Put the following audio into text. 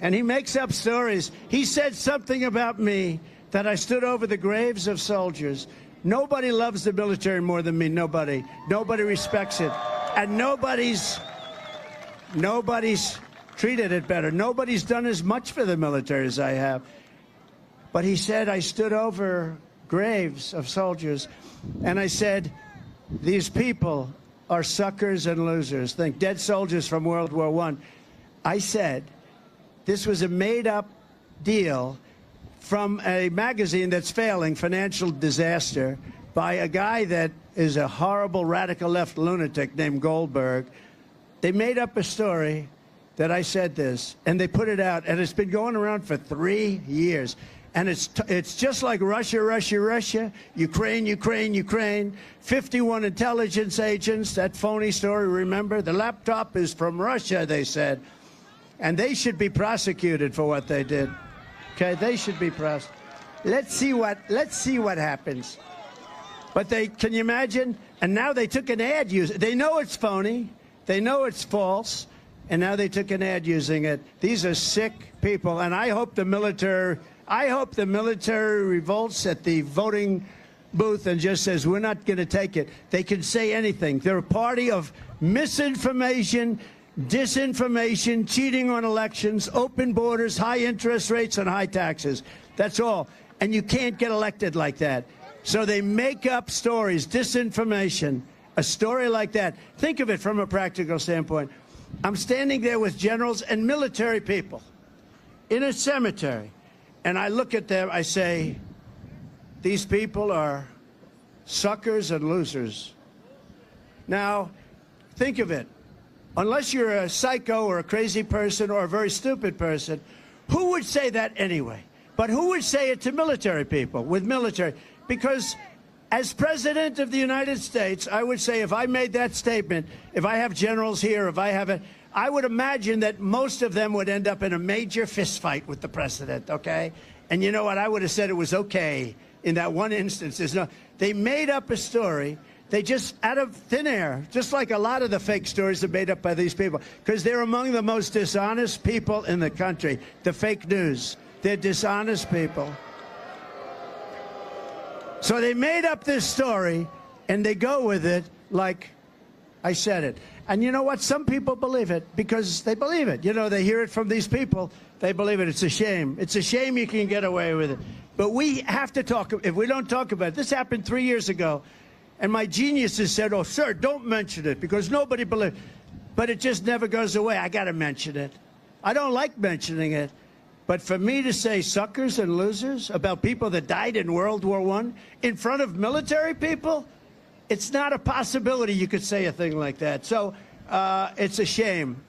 and he makes up stories. He said something about me that I stood over the graves of soldiers. Nobody loves the military more than me. Nobody. Nobody respects it. And nobody's treated it better. Nobody's done as much for the military as I have. But he said I stood over graves of soldiers, and I said, these people are suckers and losers. Think dead soldiers from World War I. I said this was a made-up deal from a magazine that's failing, Financial Disaster, by a guy that is a horrible radical left lunatic named Goldberg. They made up a story that I said this, and they put it out, and it's been going around for 3 years. And it's just like Russia, Russia, Russia, Ukraine, Ukraine, Ukraine, 51 intelligence agents, that phony story, remember? The laptop is from Russia, they said. And they should be prosecuted for what they did. Okay, they should be prosecuted. Let's see what happens. But can you imagine? And now they took an ad using. They know it's phony. They know it's false. And now they took an ad using it. These are sick people. And I hope the military revolts at the voting booth and just says, we're not going to take it. They can say anything. They're a party of misinformation, disinformation, cheating on elections, open borders, high interest rates, and high taxes. That's all. And you can't get elected like that. So they make up stories, disinformation, a story like that. Think of it from a practical standpoint. I'm standing there with generals and military people in a cemetery, and I look at them, I say, these people are suckers and losers. Now, think of it. Unless you're a psycho or a crazy person or a very stupid person, who would say that anyway? But who would say it to military people, with military? Because as President of the United States, I would say if I made that statement, if I have generals here, if I have it, I would imagine that most of them would end up in a major fist fight with the president, okay? And you know what? I would have said it was okay in that one instance. They made up a story. They just, out of thin air, just like a lot of the fake stories are made up by these people, because they're among the most dishonest people in the country, the fake news. They're dishonest people. So they made up this story, and they go with it like I said it. And you know what? Some people believe it because they believe it. You know, they hear it from these people. They believe it. It's a shame. It's a shame you can get away with it. But we have to talk. If we don't talk about it, this happened 3 years ago. And my geniuses said, oh, sir, don't mention it because nobody believes. But it just never goes away. I got to mention it. I don't like mentioning it. But for me to say suckers and losers about people that died in World War I in front of military people, it's not a possibility you could say a thing like that. So it's a shame.